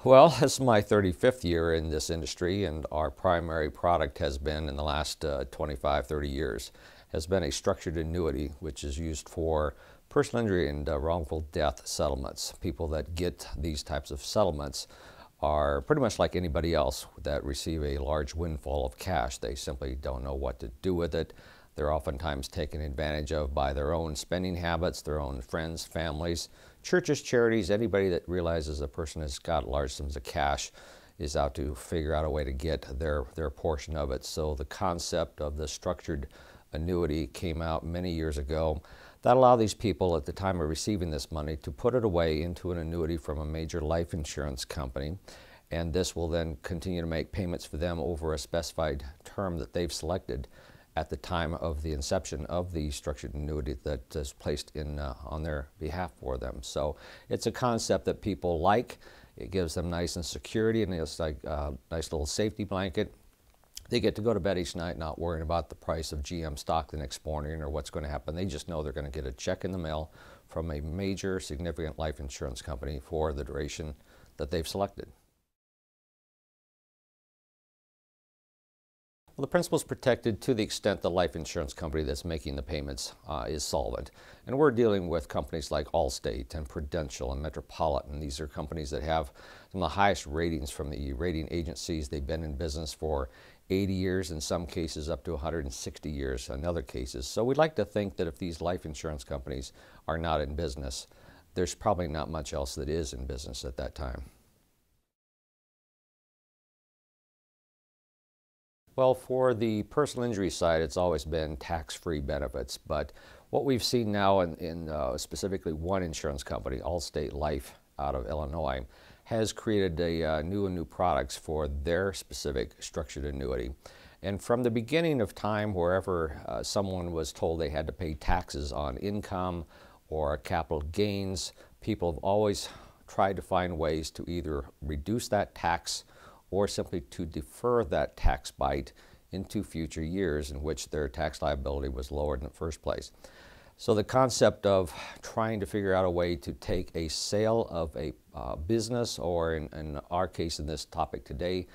Well, this is my 35th year in this industry, and our primary product has been, in the last 25, 30 years, has been a structured annuity, which is used for personal injury and wrongful death settlements. People that get these types of settlements are pretty much like anybody else that receive a large windfall of cash. They simply don't know what to do with it. They're oftentimes taken advantage of by their own spending habits, their own friends, families, churches, charities. Anybody that realizes a person has got large sums of cash is out to figure out a way to get their portion of it. So the concept of the structured annuity came out many years ago that allowed these people at the time of receiving this money to put it away into an annuity from a major life insurance company. And this will then continue to make payments for them over a specified term that they've selected at the time of the inception of the structured annuity that is placed in on their behalf for them. So it's a concept that people like. It gives them nice and security, and it's like a nice little safety blanket. They get to go to bed each night not worrying about the price of GM stock the next morning or what's going to happen. They just know they're going to get a check in the mail from a major significant life insurance company for the duration that they've selected. Well, the principal is protected to the extent the life insurance company that's making the payments is solvent. And we're dealing with companies like Allstate and Prudential and Metropolitan. These are companies that have some of the highest ratings from the rating agencies. They've been in business for 80 years, in some cases up to 160 years in other cases. So we'd like to think that if these life insurance companies are not in business, there's probably not much else that is in business at that time. Well, for the personal injury side, it's always been tax-free benefits, but what we've seen now in specifically one insurance company, Allstate Life out of Illinois, has created new products for their specific structured annuity. And from the beginning of time, wherever someone was told they had to pay taxes on income or capital gains, people have always tried to find ways to either reduce that tax or simply to defer that tax bite into future years in which their tax liability was lowered in the first place. So the concept of trying to figure out a way to take a sale of a business, or in our case in this topic today,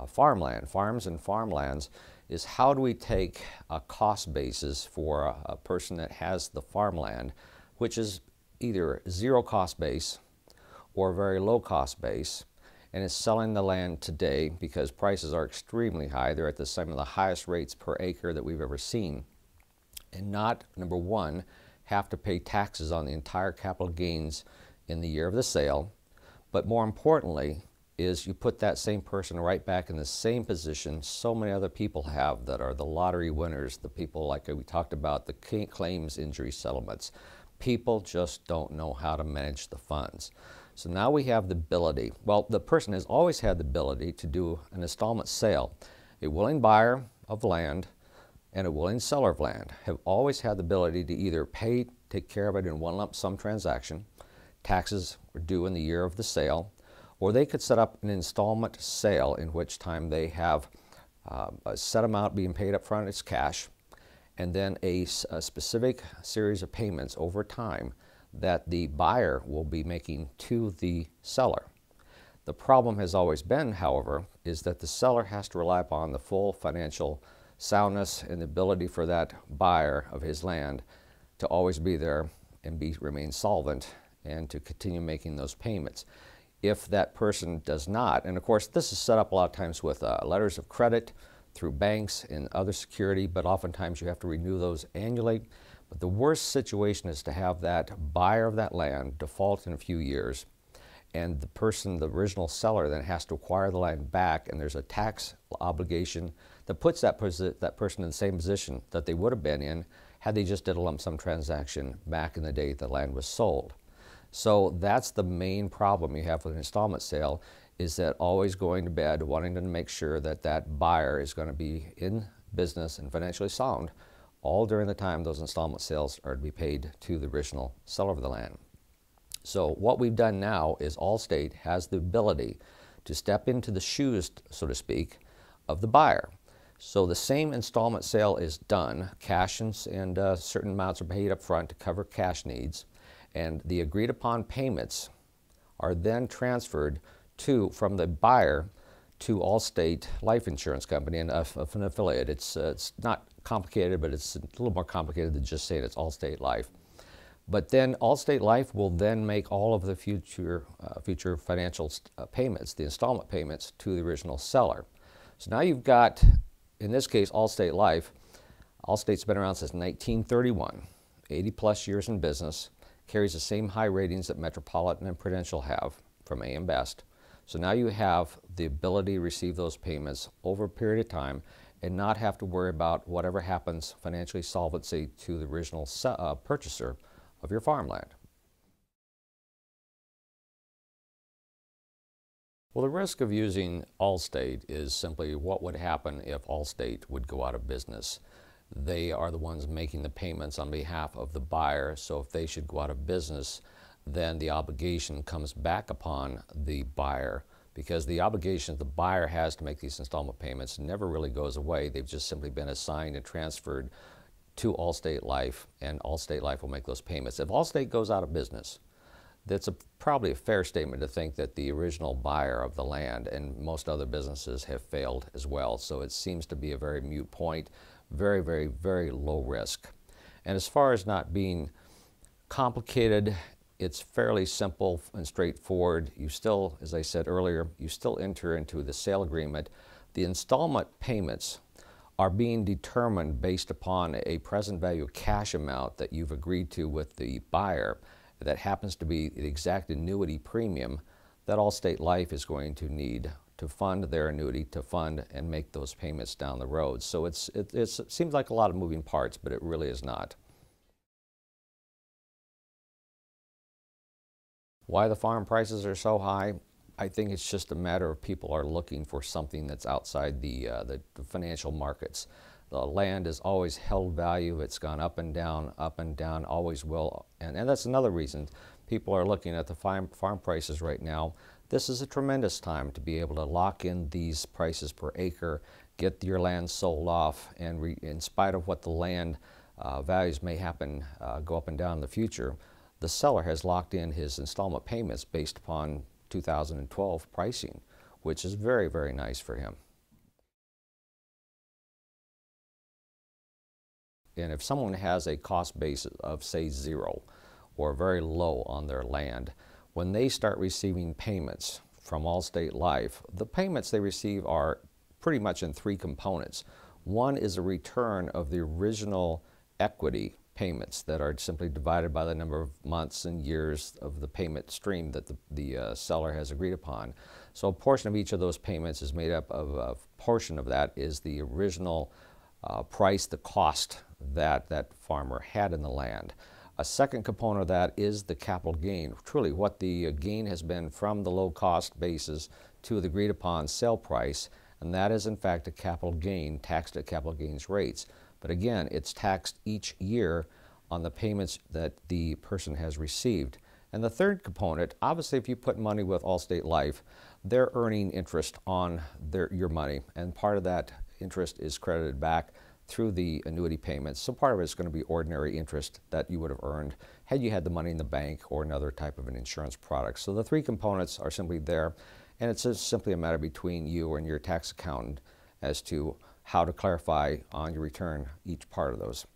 farmland, farms and farmlands, is how do we take a cost basis for a person that has the farmland, which is either zero cost base or very low cost base, and is selling the land today because prices are extremely high. They're at some of the highest rates per acre that we've ever seen. And not, number one, have to pay taxes on the entire capital gains in the year of the sale, but more importantly is you put that same person right back in the same position so many other people have that are the lottery winners, the people like we talked about, the claims injury settlements. People just don't know how to manage the funds. So now we have the ability, well, the person has always had the ability to do an installment sale. A willing buyer of land and a willing seller of land have always had the ability to either take care of it in one lump sum transaction, taxes were due in the year of the sale, or they could set up an installment sale in which time they have a set amount being paid up front as cash, and then a specific series of payments over time that the buyer will be making to the seller. The problem has always been, however, is that the seller has to rely upon the full financial soundness and the ability for that buyer of his land to always be there and remain solvent and to continue making those payments. If that person does not, and of course this is set up a lot of times with letters of credit through banks and other security, but oftentimes you have to renew those annually. But the worst situation is to have that buyer of that land default in a few years, and the person, the original seller, then has to acquire the land back, and there's a tax obligation that puts that person in the same position that they would have been in had they just did a lump sum transaction back in the day the land was sold. So that's the main problem you have with an installment sale, is that always going to bed wanting to make sure that that buyer is going to be in business and financially sound all during the time those installment sales are to be paid to the original seller of the land. So what we've done now is Allstate has the ability to step into the shoes, so to speak, of the buyer. So the same installment sale is done, cash and certain amounts are paid up front to cover cash needs, and the agreed upon payments are then transferred from the buyer to Allstate Life Insurance Company and of an affiliate. It's not complicated, but it's a little more complicated than just saying it's Allstate Life. But then Allstate Life will then make all of the future financial payments, the installment payments, to the original seller. So now you've got, in this case, Allstate Life. Allstate's been around since 1931, 80 plus years in business, carries the same high ratings that Metropolitan and Prudential have from AM Best. So now you have the ability to receive those payments over a period of time and not have to worry about whatever happens financially solvency to the original purchaser of your farmland. Well, the risk of using Allstate is simply what would happen if Allstate would go out of business. They are the ones making the payments on behalf of the buyer, so if they should go out of business, then the obligation comes back upon the buyer, because the obligation the buyer has to make these installment payments never really goes away. They've just simply been assigned and transferred to Allstate Life, and Allstate Life will make those payments. If Allstate goes out of business, that's probably a fair statement to think that the original buyer of the land and most other businesses have failed as well. So it seems to be a very moot point, very, very, very low risk. And as far as not being complicated, it's fairly simple and straightforward. You still, as I said earlier, you still enter into the sale agreement. The installment payments are being determined based upon a present value cash amount that you've agreed to with the buyer that happens to be the exact annuity premium that Allstate Life is going to need to fund their annuity, to fund and make those payments down the road. So it seems like a lot of moving parts, but it really is not. Why the farm prices are so high? I think it's just a matter of people are looking for something that's outside the financial markets. The land has always held value. It's gone up and down, always will. And that's another reason people are looking at the farm prices right now. This is a tremendous time to be able to lock in these prices per acre, get your land sold off, and in spite of what the land values may happen, go up and down in the future, the seller has locked in his installment payments based upon 2012 pricing, which is very, very nice for him. And if someone has a cost base of, say, 0 or very low on their land, when they start receiving payments from Allstate Life, the payments they receive are pretty much in 3 components. One is a return of the original equity payments that are simply divided by the number of months and years of the payment stream that the seller has agreed upon. So a portion of each of those payments is made up of a portion of that is the original price, the cost that that farmer had in the land. A second component of that is the capital gain, truly what the gain has been from the low cost basis to the agreed upon sale price, and that is in fact a capital gain, taxed at capital gains rates. But again, it's taxed each year on the payments that the person has received. And the third component, obviously if you put money with Allstate Life, they're earning interest on your money, and part of that interest is credited back through the annuity payments. So part of it is going to be ordinary interest that you would have earned had you had the money in the bank or another type of an insurance product. So the 3 components are simply there, and it's just simply a matter between you and your tax accountant as to how to clarify on your return each part of those.